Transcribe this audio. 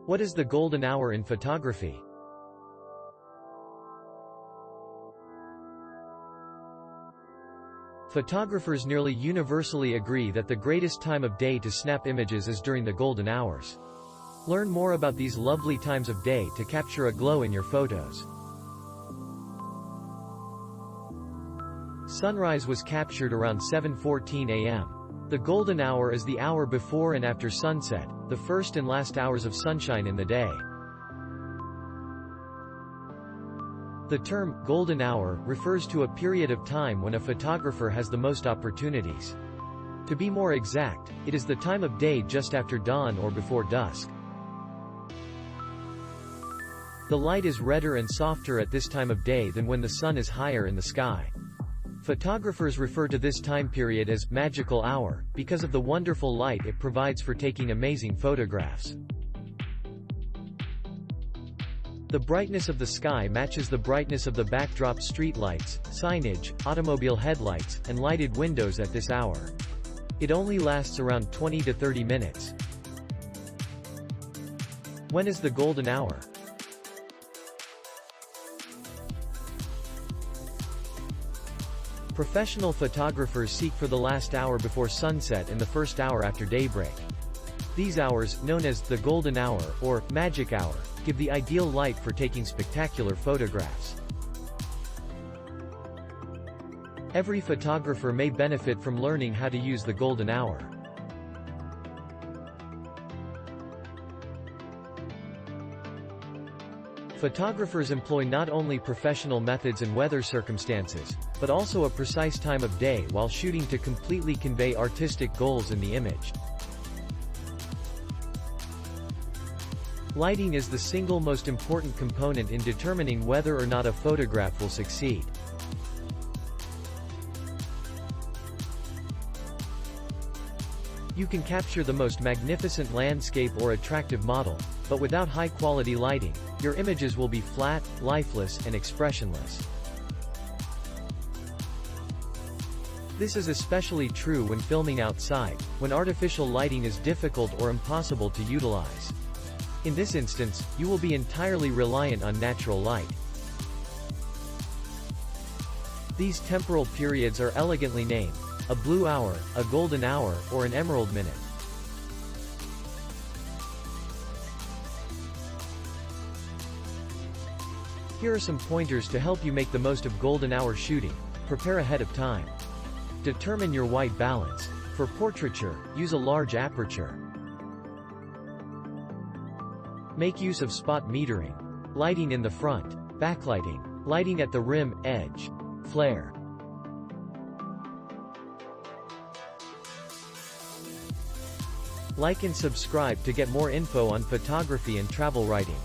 What is the golden hour in photography? Photographers nearly universally agree that the greatest time of day to snap images is during the golden hours. Learn more about these lovely times of day to capture a glow in your photos. Sunrise was captured around 7:14 a.m. The golden hour is the hour before and after sunset, the first and last hours of sunshine in the day. The term, golden hour, refers to a period of time when a photographer has the most opportunities. To be more exact, it is the time of day just after dawn or before dusk. The light is redder and softer at this time of day than when the sun is higher in the sky. Photographers refer to this time period as magical hour, because of the wonderful light it provides for taking amazing photographs. The brightness of the sky matches the brightness of the backdrop streetlights, signage, automobile headlights, and lighted windows at this hour. It only lasts around 20 to 30 minutes. When is the golden hour? Professional photographers seek for the last hour before sunset and the first hour after daybreak. These hours, known as the golden hour, or magic hour, give the ideal light for taking spectacular photographs. Every photographer may benefit from learning how to use the golden hour. Photographers employ not only professional methods and weather circumstances, but also a precise time of day while shooting to completely convey artistic goals in the image. Lighting is the single most important component in determining whether or not a photograph will succeed. You can capture the most magnificent landscape or attractive model, but without high-quality lighting, your images will be flat, lifeless, and expressionless. This is especially true when filming outside, when artificial lighting is difficult or impossible to utilize. In this instance, you will be entirely reliant on natural light. These temporal periods are elegantly named: a blue hour, a golden hour, or an emerald minute. Here are some pointers to help you make the most of golden hour shooting. Prepare ahead of time. Determine your white balance. For portraiture, use a large aperture. Make use of spot metering. Lighting in the front. Backlighting. Lighting at the rim, edge. Flare. Like and subscribe to get more info on photography and travel writing.